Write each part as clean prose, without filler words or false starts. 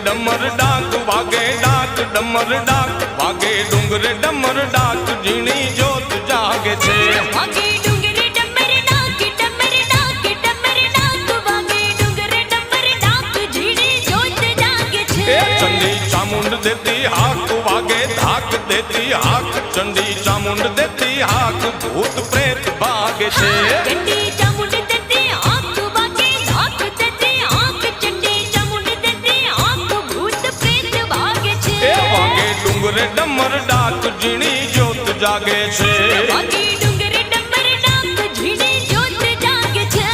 डमर डाक वागे डाक डमर डाक वागे डूंगरे डमर डाक झीणी जोत जागे छे वागे डूंगरे डमर डाक डमर डाक डमर डाक वागे डूंगरे डमर डाक झीणी जोत जागे छे चंडी चामुंड देती हाक वागे धाक देती हाक चंडी चामुंड देती हाक भूत प्रेत भागे छे चंडी चामुंड देती हाक वागे धाक देती हाक चंडी चामुंड देती हाक भूत प्रेत भागे छे वागे डूंगरे डमर डाक झीणी जोत जागे छे वागे डूंगरे डमर डाक झीणी जोत जागे छे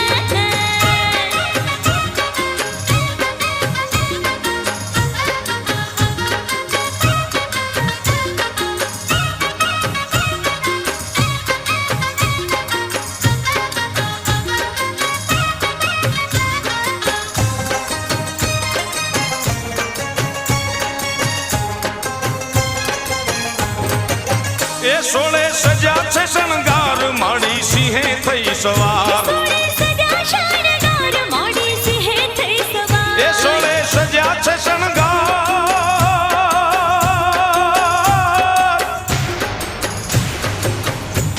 ए सोळे सजा छे शणगार माड़ी सिंहे थई सवार सोळे सजा शणगार माड़ी सिंहे थई सवार ए सोळे सजा छे शणगार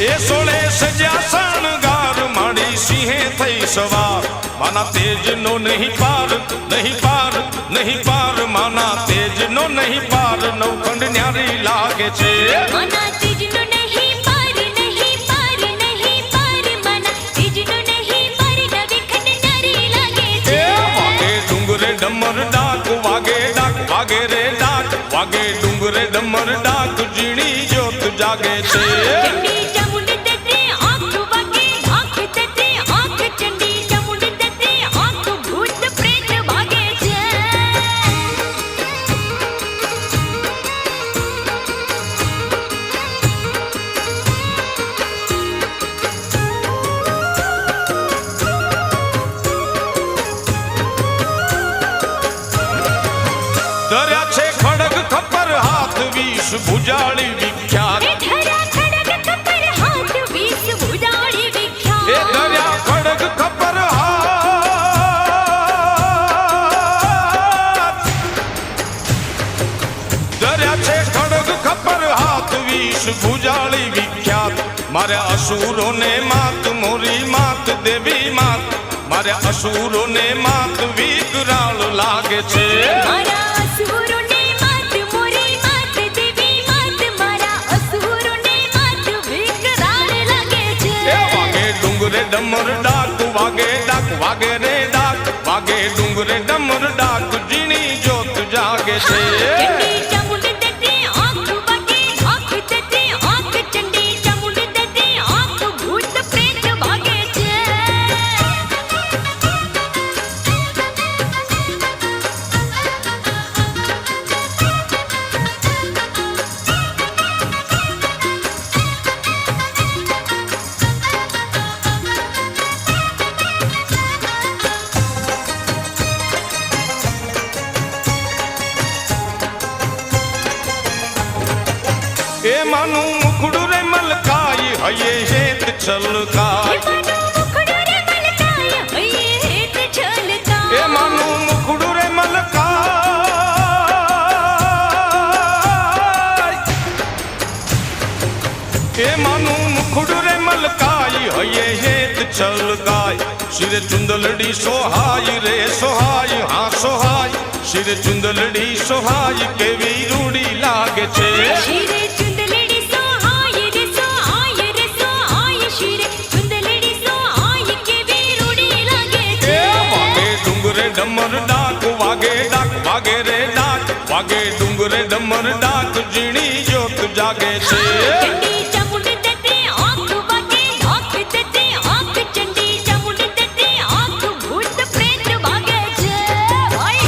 ए सोळे सजा शणगार माड़ी सिंहे थई सवार माना तेज नो नहीं पार नहीं पार नहीं पार माना तेज नो नहीं पार नौखंड न्यारी लागे छे माना तेज नो नहीं पार नहीं पार नहीं पार माना तेज नो नहीं पार नौखंड न्यारी लागे छे वागे डूंगरे डमर डाक वागे रे डाक वागे डूंगरे डमर डाक झीणी जोत जागे छे चंडी चामुंड देते आंख वागे आंख देते आंख चंडी चामुंड देते आंख भूत प्रेत भागे छे दर्या छे खड़ग खपर हाथ वीस भुजाड़ी विख्यात धरा खड़ग खपर हाथ वीस भुजाड़ी विख्यात ए दर्या खड़ग खपर हाथ दर्या छे खड़ग खपर हाथ वीस भुजाड़ी विख्यात मारे असुरों ने मात मोरी मात देवी मात मारे असुरों ने मात विकराल लागे छे मारा असुरों ने मात मोरी मात देवी मात मारा असुरों ने मात विकराल लागे छे वागे डूंगरे डमर डाक वागे रे डाक वागे डूंगरे डमर डाक झीणी जोत जागे छे चंडी चामुंड देते आंख वागे आंख देते आंख चंडी चामुंड देते आंख भूत प्रेत भागे छे ए मानू मुखड़ू रे मलकाई हये हेत छलकाई मानो मुखड़ो रे मलकाय हये हेत छलकाय ए मानू मुखड़ू रे मलकाई ए मानू मुखड़ू रे मलकाई हये हेत छलकाई सिर चुंदलड़ी सोहाई रे सोहाई हाँ सोहाई सिर चुंदलड़ी सोहाई केवी रूड़ी लागे छे शिरे चुंदलड़ी सोहाय रे सोहाय रे सोहाय शिरे चुंदलड़ी सोहाय के वीरूड़ी लागे छे वागे डूंगरे डमर डाक वागे रे डाक वागे डूंगरे डमर डाक झीणी जोत जागे छे चंडी चामुंड देते आंख वागे आंख देते आंख चंडी चामुंड देते आंख भूत प्रेत भागे छे भाई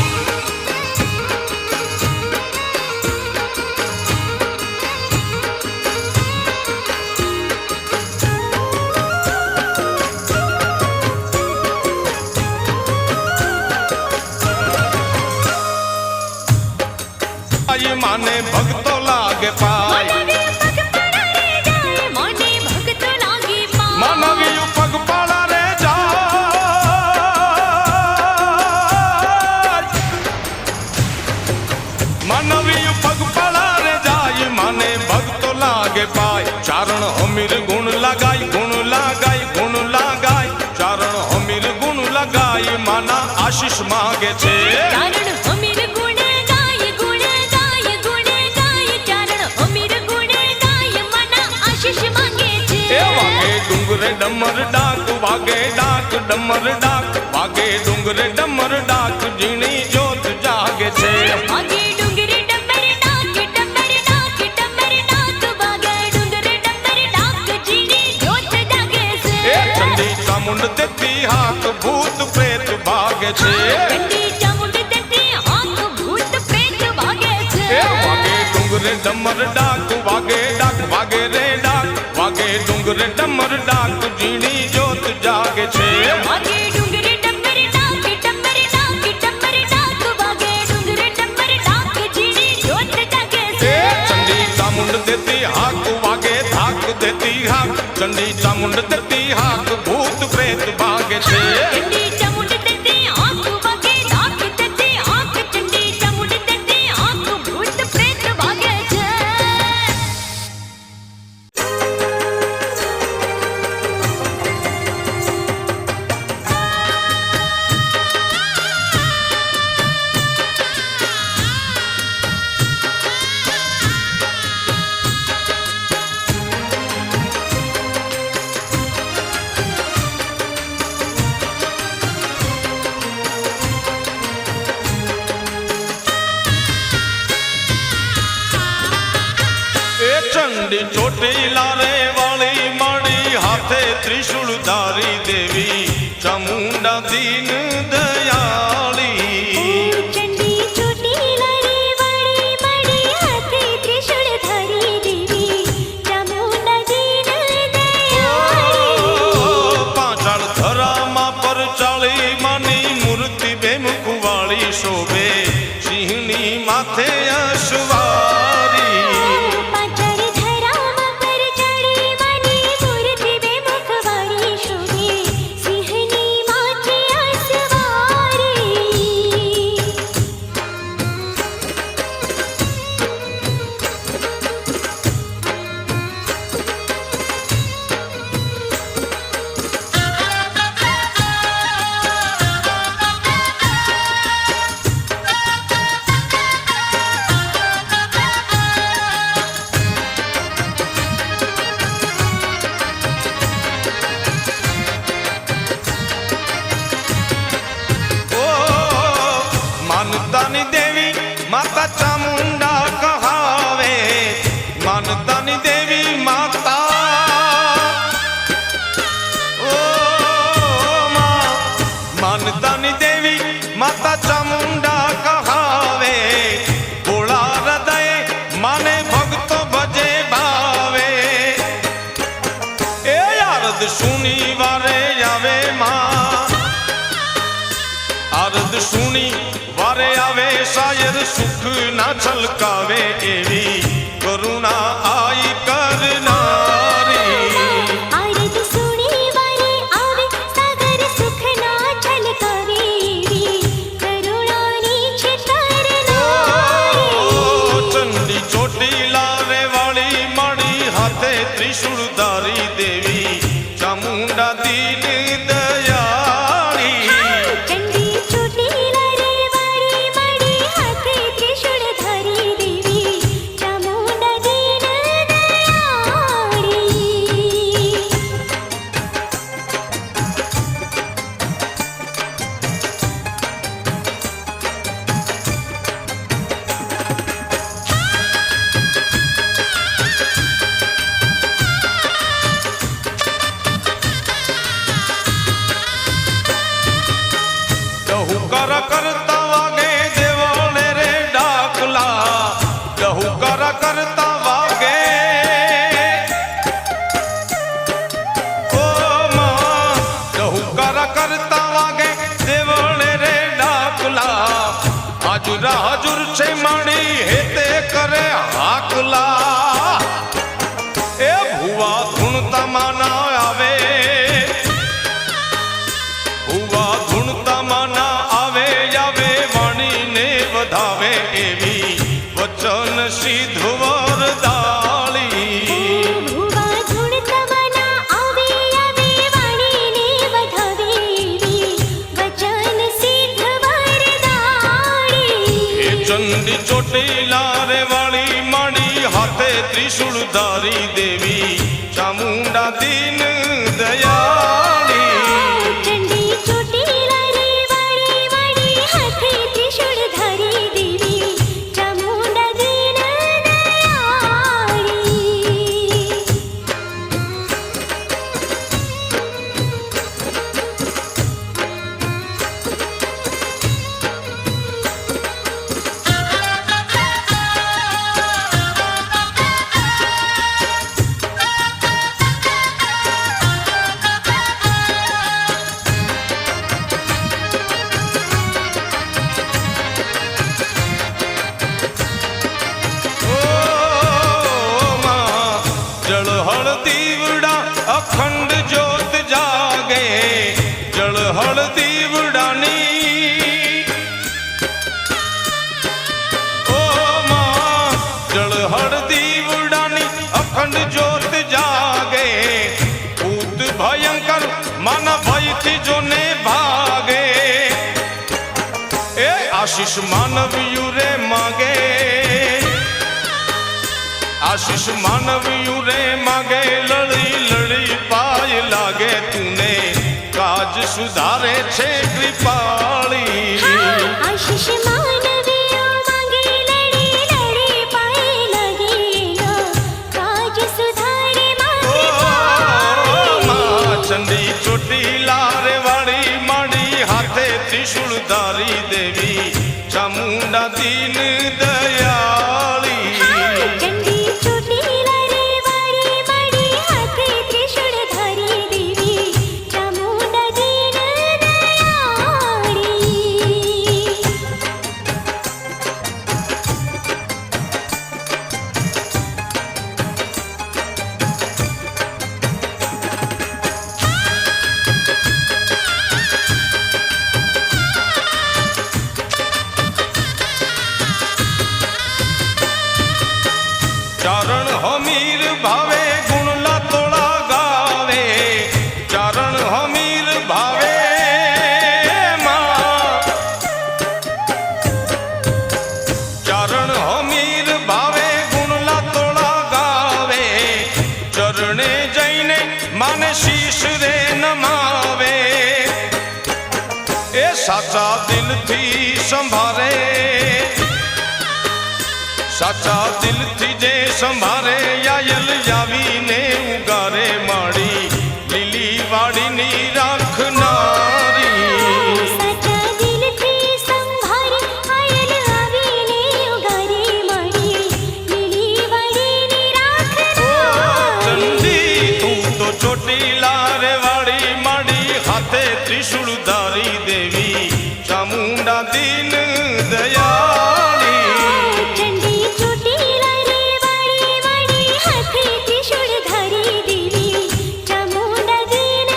आई माने भक्तो लागे पाय मानवी पग पड़ा रे जाए माने भक्त लागी पाय मानवी पग पड़ा रे जाय मानवीय पग पड़ा रे जाय माने भक्तो लागे पाय चारण हमीर गुण लगाई चारण हमीर गुण लगाई माना आशीष मांगे छे ચારણ હમીર ગુણ ગાય ચારણ હમીર ગુણ ગાય મના આશીષ માંગે છે ए वागे डुंगरे डमर डाक वागे डाक डमर डाक वागे डुंगरे डमर डाक जीणी जोत जागे छे વાગે ડુંગરે ડમર ડાક વાગે ડુંગરે ડમર ડાક જીણી જોત જાગે છે ए चंडी चामुंड देती हाथ भूत प्रेत भागे छे ચંડી ચામુંડ દેતી આંખ ભૂત પ્રેત ભાગે છે ए वागे डुंगरे डमर डाक वागे रे डाक वागे डुंगरे डमर डाक जीणी जोत जागे छे વાગે ડુંગરે ડમર ડાક વાગે ડુંગરે ડમર ડાક જીણી જોત જાગે ए છે चंडी चामुंड देती हाक वागे धाक देती हाक चंडी चामुंड देती हाक भूत प्रेत भागे छे ચંડી ચામુંડ દેતી આંખ વાગે ધાક દેતી આંખ ચંડી ચામુંડ દેતી આંખ ભૂત પ્રેત ભાગે છે ए चंडी ચોટીલા રે વાળી માડી હાથે ત્રિશુળ ધારી દેવી ચામુંડા દીન દયાળી ચંડી ચોટીલા રે વાળી માડી હાથે ત્રિશૂળ ધારી દેવી ચામુંડા દીન દયાળી પાછળ ધરામાં પર ચાળી માની મૂર્તિ બેમુખ વાળી શોભે સિંહની માથે અશ્વારી પાછળ ધરામાં પર ચાળી માની મૂર્તિ બેમુખ વાળી શોભે સિંહની માથે અસવારી ओ मानतानी देवी माता चामुंडा कहावे मानतानी देवी माता ओ मानतानी देवी माता चामुंडा कहावे भोला हृदय माने भक्तो भजे भावे ए यारद सुनी वारे आवे मां आरद सुनी वारे आवे शायद सुख ना छलकावे एवी करुणा आई करनारी આરતી સુણી વારે આવે સાગર સુખ ના છલકાવે એવી કરુણાની છે કરનારી ओ चंडी ચોટીલા रे वाली माड़ी हाथे त्रिशूल धारी देवी चामुंडा दीन दयाળી ચંડી ચોટીલા રે વાળી માડી હાથે ત્રિશૂળ ધારી દેવી ચામુંડા દીન દયાળી ડહુકર કરતા વાગે દેવળે રે ડાકલા ડહુકર કરતા વાગે ઓ માં ડહુકર કરતા વાગે દેવળે રે ડાકલા હાજુરા હાજુર છે માડી હેતે કરે હાકલા એ ભુવા ધૂણતા માના આવે ભુવા ધૂણતા માના આવે આવે વાણીને વધાવે એવી વચન સિદ્ધ વરદાળી ભુવા ધૂણતમના આવે આવે વાણીને વધાવેવી વચન સિદ્ધ વરદાળી એ ચંડી ચોટીલા રે વાળી માડી હાથે ત્રિશુળ ધારી દેવી ચામુંડા દીન દયાળી ચંડી ચોટીલા રે વાળી વાળી હાથે ત્રિશૂળ ધારી દેવી ચામુંડા દીન દયાળી જળહળ દીવડા અખંડ જ્યોત જાગે જળહળ દીવડાની ઓ માં જળહળ દીવડાની અખંડ જ્યોત જાગે ભૂત ભયંકર માના ભયથી જોને ભાગે એ આશીષ માનવ્યું રે માગે आशीष मानवियों रे मांगे लड़ी लड़ी पाय लागे तूने काज सुधारे छे कृपाली आशीष मानवीयो मांगे लड़ी लड़ी पाए लगे लो काज सुधारे मांगे मां चंडी ચોટીલા રે વાળી માડી હાથે ત્રિશુળ ધારી દેવી ચામુંડા દીન દયાળી ચંડી ચોટીલા રે વાળી માડી હાથે ત્રિશૂળ ધારી દેવી ચામુંડા દીન દયાળી ચારણ હમીર ભાવે ગુણલા તોળા ગાવે ચારણ હમીર ભાવે માં ચારણ હમીર ભાવે ગુણલા તોળા ગાવે ચરણે જઈને માને શીશ રે નમાવે એ સાચા દિલથી સંભારે સાચા દિલથી જે સંભારે યાયલ જાવીને ઉગારે માડી લીલી વાડીની રાખનારી સાચા દિલથી સંભારે આયલ આવીને ઉગારે માડી લીલી વાડીની રાખનારી ચંડી તું તો ચોટીલા રે વાડી માડી હાથે ત્રિશુળ ધારી દેવી ચામુંડા દીન દયાળી ચંડી ચોટીલા રે વાળી વાળી હાથે ત્રિશૂળ ધારી દેવી ચામુંડા દીન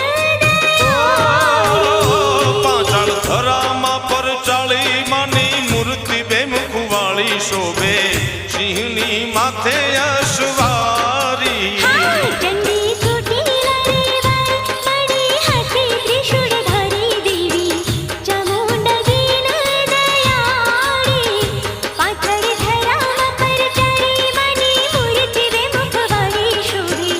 દયાળી પાછળ થરામાં પર ચાળી માની મૂર્તિ બેમુખ વાળી શોભે સિંહની માથે અસવારી ચંડી ચોટીલા રે વાળી હાથે ત્રિશૂળ ધારી દેવી ચામુંડા દીન દયાળી પાછળ ધરામાં પર ચાળી માની મૂર્તિ બેમુખ વાળી શોભે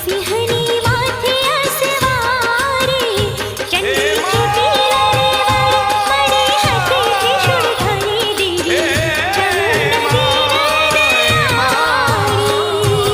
સિંહની માથે અસવારી ચંડી ચોટીલા રે વાળી હાથે ત્રિશૂળ ધારી દેવી ચામુંડા દીન દયાળી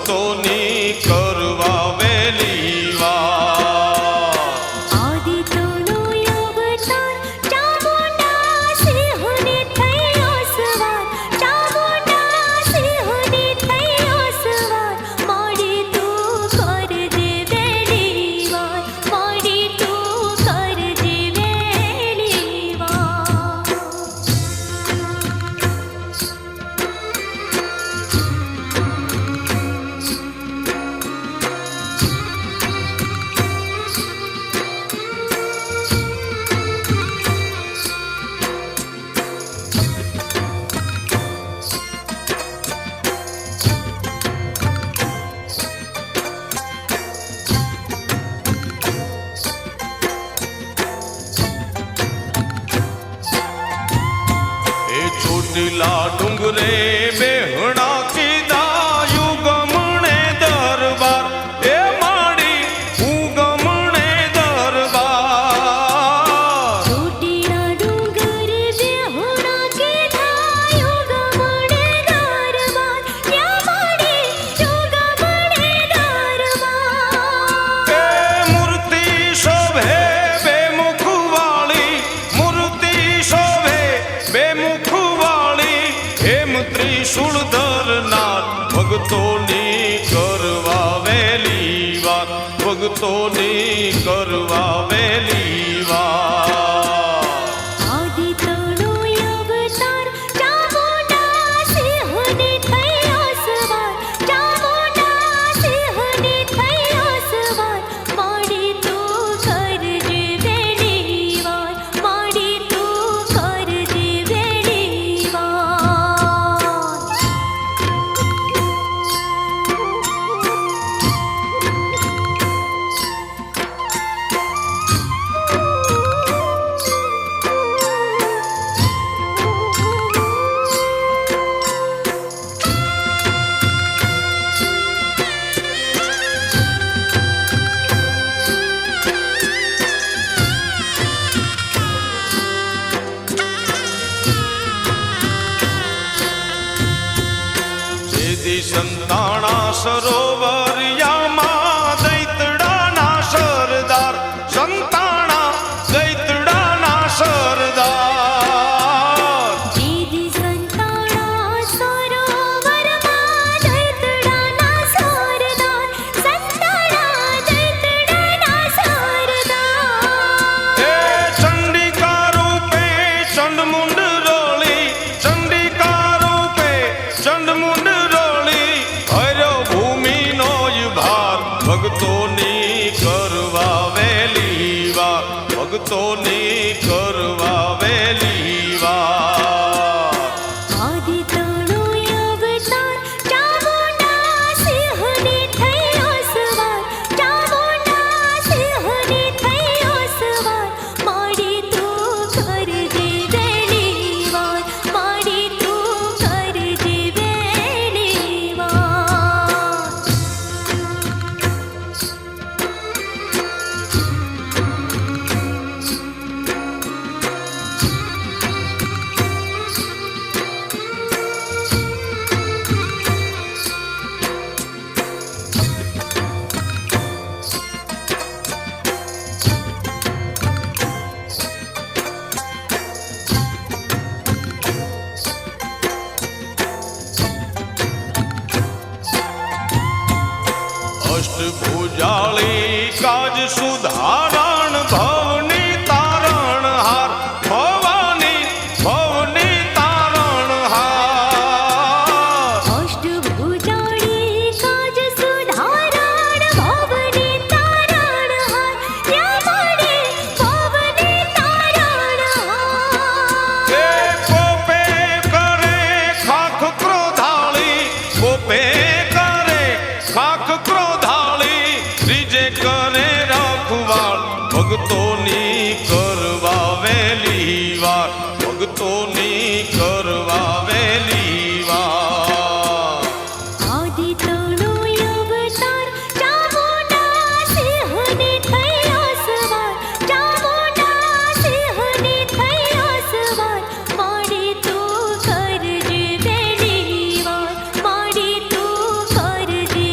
ભક્તોની કરવા વેલી વાર આદિત્યનો અવતાર ચામુંડા સિંહને થયો સવાર ચામુંડા સિંહને થયો સવાર મોડી તું કરજે વેલી વાર મોડી તું કરજે વેલી વાર એ ચોટીલા ડુંગરે બેહણા કીધા યુગમણે દરબાર એ માડી ઉગમણે દરબાર ચોટીલા ડુંગર બેહણા કીધા યુગમણે દરબાર ત્યાં માડી યુગમણે દરબાર એ મૂર્તિ શોભે બે મુખવાળી મૂર્તિ શોભે બે મુખવાળી હેમ ત્રિશૂળ ધરનાર ભક્તોની કરવા વેલી વાર ભક્તોની કરવા વેલી વાર આદિત્યનો અવતાર ચામુંડા સિંહને થયો સવાર ચામુંડા સિંહને થયો સવાર મોડી તું કરજે વેલી વાર મોડી તું કરજે વેલી વાર જેદી સંતાણા સરોવરિયામાં દૈતડાના સરદાર સંતાણા દૈતડાના સરદાર દીદી સંતાણા સરોવરમાં દૈતડાના સરદાર સંતાણા દૈતડાના સરદાર એ ચંડિકા રૂપે ચંડમુંડ રોળી ચંડિકા રૂપે ચંડમુંડ રોળી હર્યો ભૂમિનો ભાર ભક્તોની કરવા વેલી વાર ભક્તોની કરવા વેલી વાર આદિત્યનો અવતાર ચામુંડા સિંહને થયો સવાર ચામુંડા સિંહને થયો સવાર મોડી તું કરજે વેલી વાર મોડી તું કરજે વેલી વાર અષ્ટભુજાળી કાજ સુધારણ ભવની તારણ હાર ભવાની ભવની તારણ હાર અષ્ટભુજાળી કાજ સુધારણ ભવની તારણ હાર ત્યાં માડી ભવની તારણ હાર એ કોપે કરે ખાખ ક્રોધાળી કોપે કરે ખાખ ક્રોધાળી ત્રીજે કરે રખવાળ ભક્તોની કરવા વેલી વાર ભક્તોની કરવા વેલી વાર આદિત્યનો અવતાર ચામુંડા સિંહને થયો સવાર ચામુંડા સિંહને થયો સવાર મોડી તું કરજે વેલી વાર મોડી તું કરજે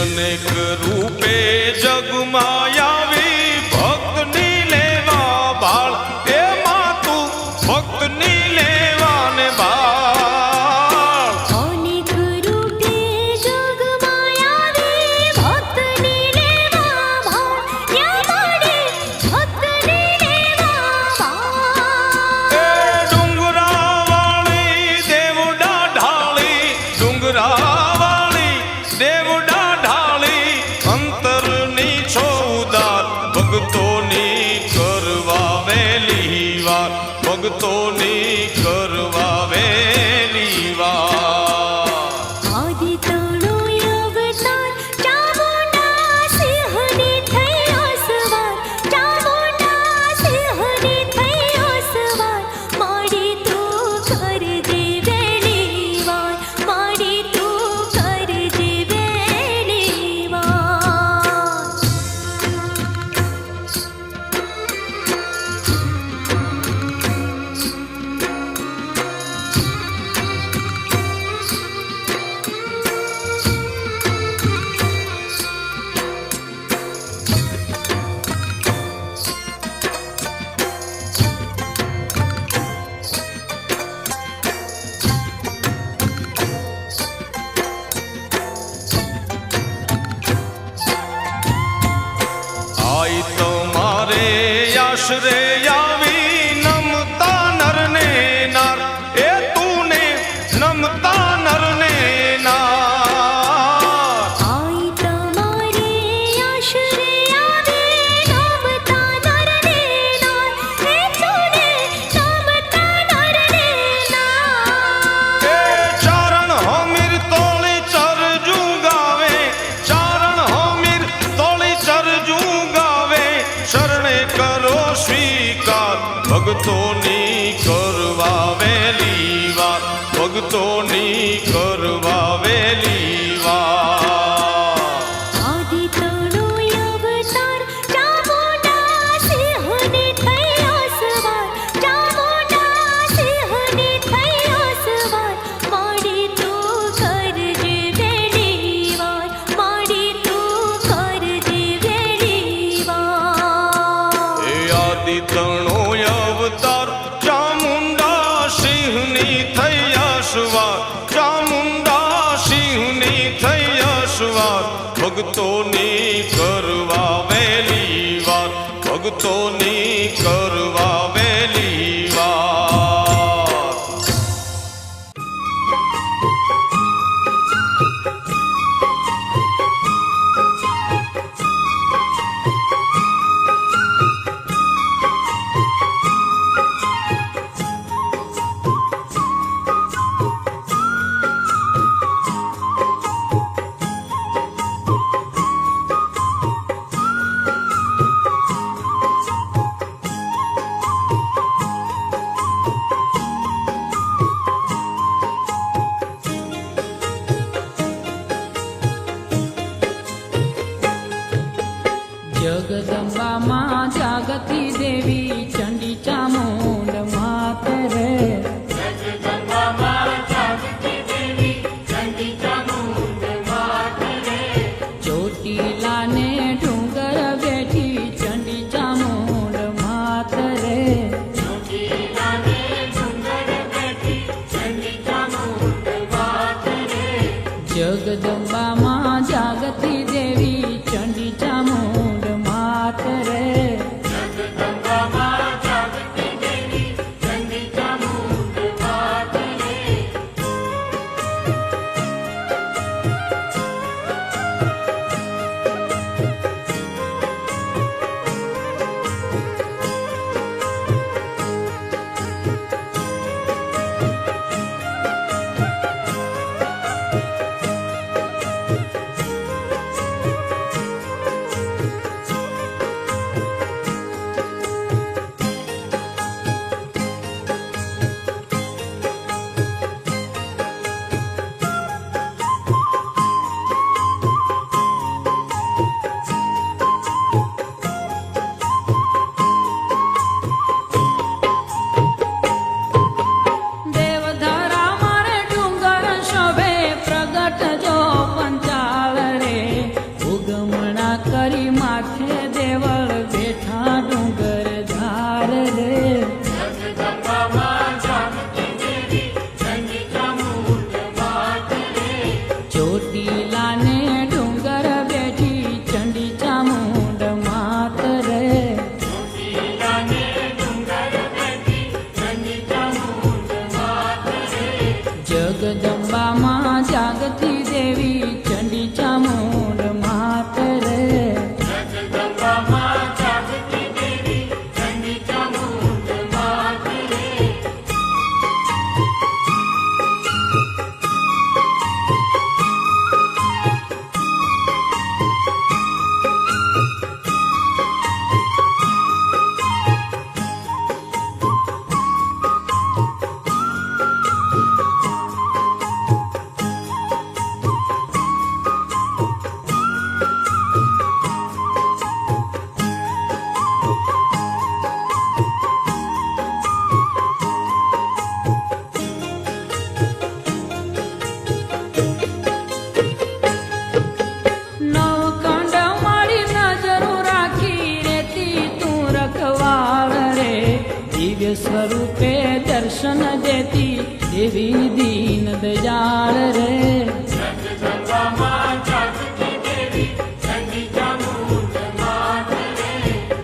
અનેક રૂપે જગમાં આવી ભક્તની લેવા બાળ એમાં તું ભક્તની લેવા ને બાળ અનેક રૂપે જગમાં આવી ભક્તની લેવા ભાળ ત્યાં મળે ભક્તની લેવા ભાળ એ ડુંગરાવાળી દેવડા ઢાળી ડુંગરાવાળી દેવડા ઢાળી અંતરની છોદાર ભક્તોની કરવા વેલી વાર ભક્તોની કરવા વેલી વાર આદિ તણો અવતાર ચામુંડા સિંહની થયો સવાર ચામુંડા સિંહની થયો સવાર માડી તું કર દે વેલી વાર માડી તું કર દે વેલી વાર આઈ તમારે આશરે આવી નમતા નરને નાર એ તુને નમતા નરને નાર આઈ તમારે આશરે આવે નમતા નરને નાર હે તુને નમતા નરને નાર એ ચારણ હમીર તોળી ચરજુ ગાવે ચારણ હમીર તોળી ચરજુ ગાવે શરણે કરો સ્વીકાર ભક્તોની કરવા વેલી વાર ભક્તોની કરવા વેલી વાર આદિ તણો અવતાર ચામુંડા સિંહની થયો સવાર ચામુંડા સિંહની થયો સવાર માડી તું કર દે વેલી વાર માડી તું કર દે વેલી વાર એ આદિ તણો અવતાર ચામુંડા સિંહની થયા સવાર ચામુંડા સિંહની થયા સવાર ભક્તોની કરવા વેલી વાર ભક્તોની કરવા વેલી વાર જગદંબામાં જાગતી દેવી ચંડી ચામુંડ માત રે ચોટીલાને ડુંગર બેઠી ચંડી ચામુંડ માત રે જગદંબામાં જાગતી દેવી ચંડી ચામુંડ માત રે ચોટીલા ને ડુંગર બેઠી ચંડી ચામુંડ માત રે. જગદંબામાં જાગતી દેવી ચંડી ચામુંડ માત રે. નવકંડ મારી નજરો રાખી રેતી તું રખવાળ રે. દિવ્ય સ્વરૂપે દર્શન દેતી દેવી દીન દયાળ રે.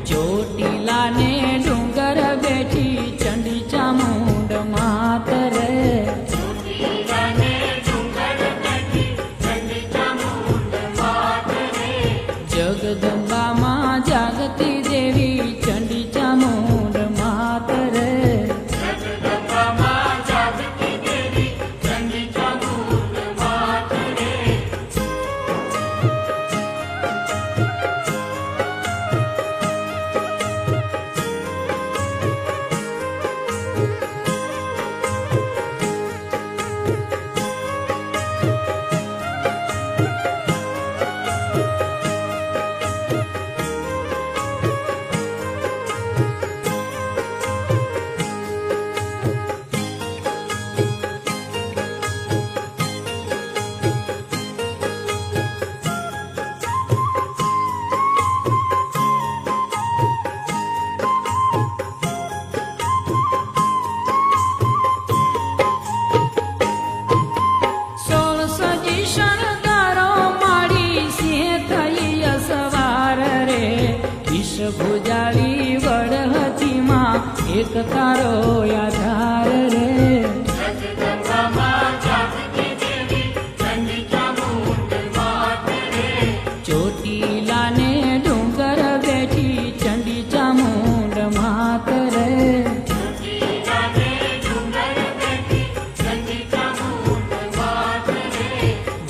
ચોટીલા ને ડુંગર બેઠી ચંડી ચામુંડ માત રે. જગદંબામાં જાગતી દેવી ચંડી ચામુંડ માત રે. સોળ સજી શણગારો માડી સિંહ થઈ અસવાર રે. વિષ ભુજાળી વડહતીમાં એક તારો આધાર રે. ચોટીલા ને ડુંગર બેઠી ચંડી ચામુંડ માત રે.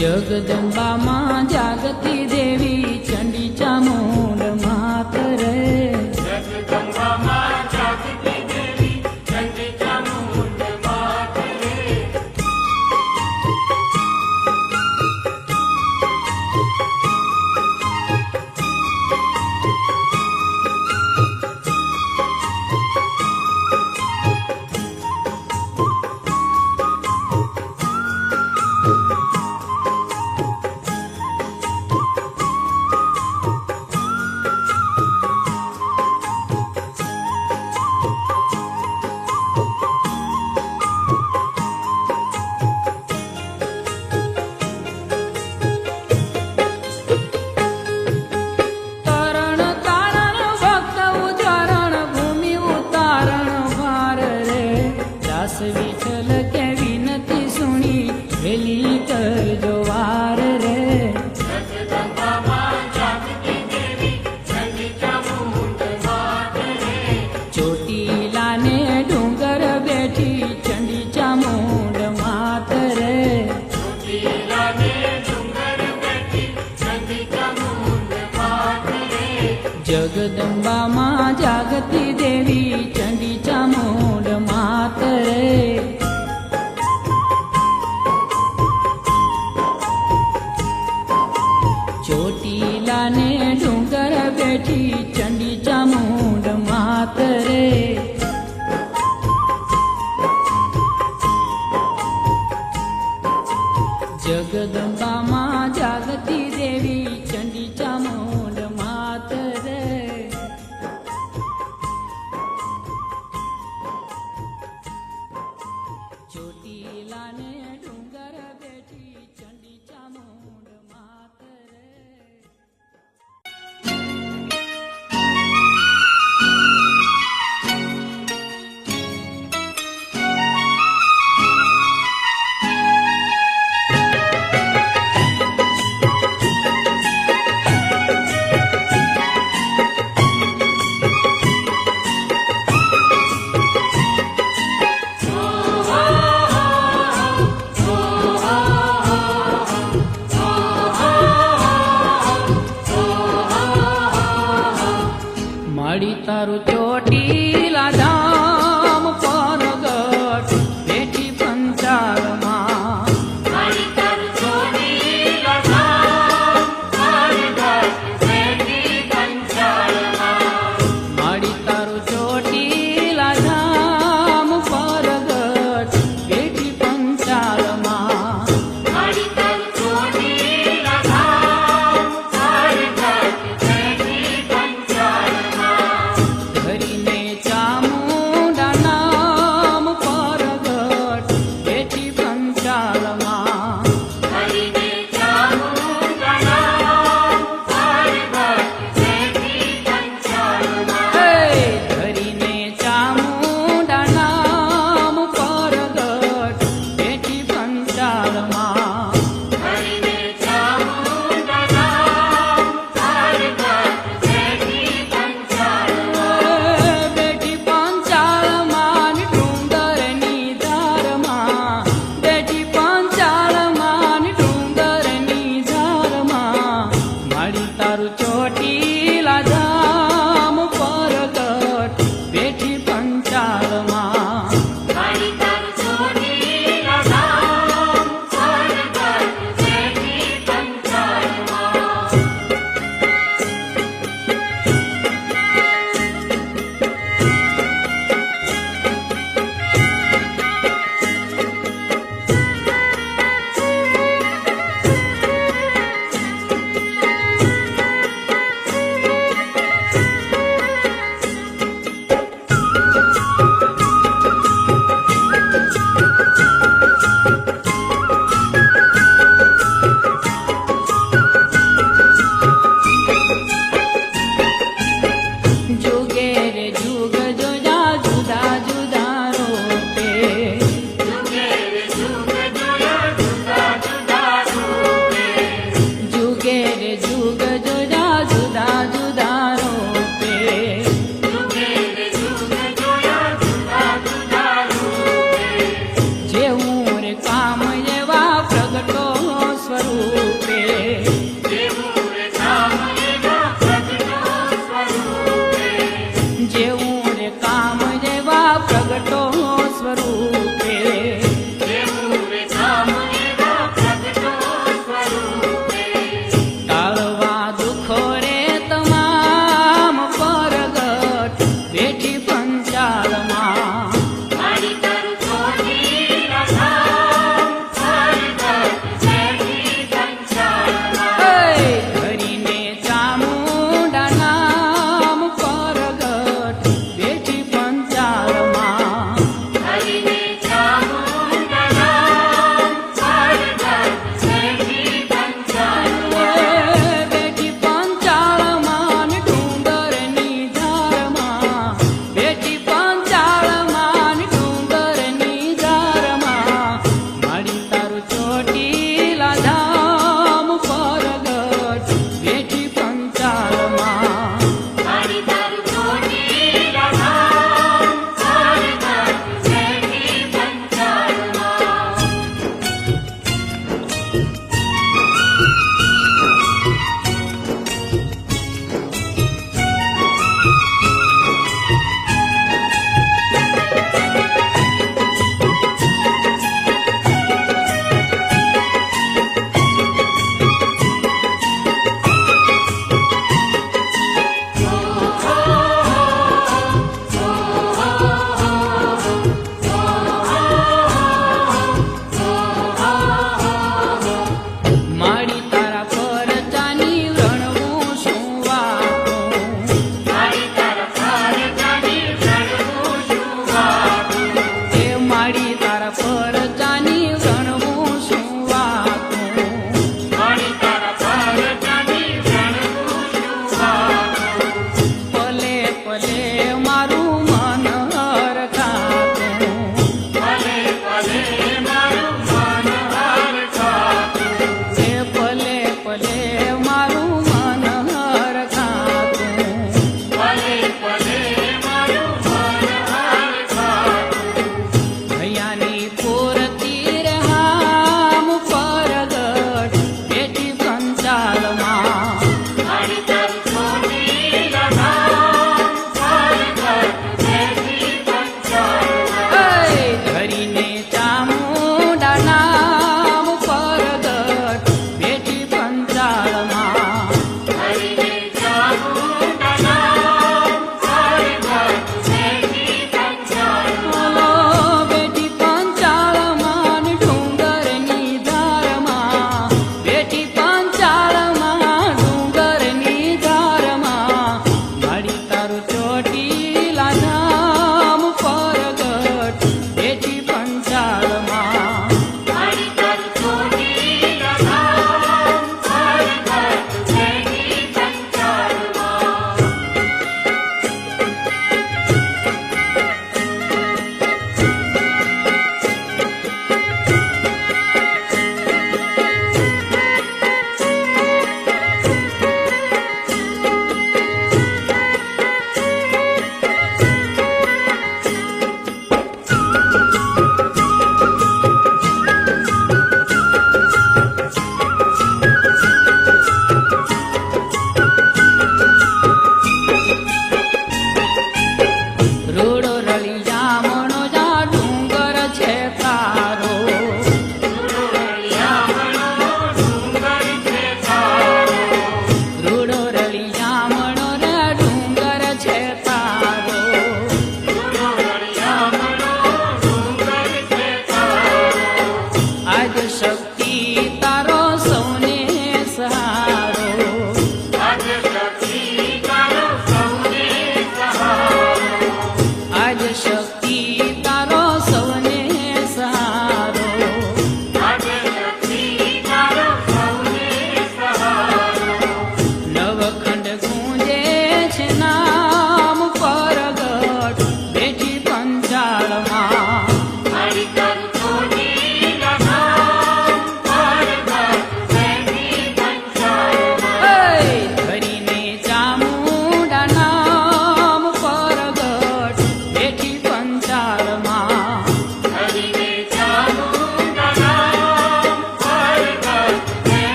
જગદંબામાં જાગતી દેવી ચંડી ચામુંડ માત રે. તરણ તારણ ભક્ત ઉદાહરણ ભૂમિ ઉતારણ ભાર રે. દાસ વિઠ્ઠલ કે વિનતી સુણી વેલી કરજો વાર રે. ચોટીલા ને ડુંગર બેઠી ચંડી ચામુંડ માત રે. જગદંબામાં જાગતી દેવી ચંડી ચામુંડ માત રે. ચોટીલા ને ડુંગર બેઠી ચંડી ચામુંડ માત રે. જગદંબામાં જાગતી દેવી ચંડી ચામુંડ માત રે. ચોટીલા ને ડુંગર બેઠી ચંડી ચામુંડ તારું ચોટ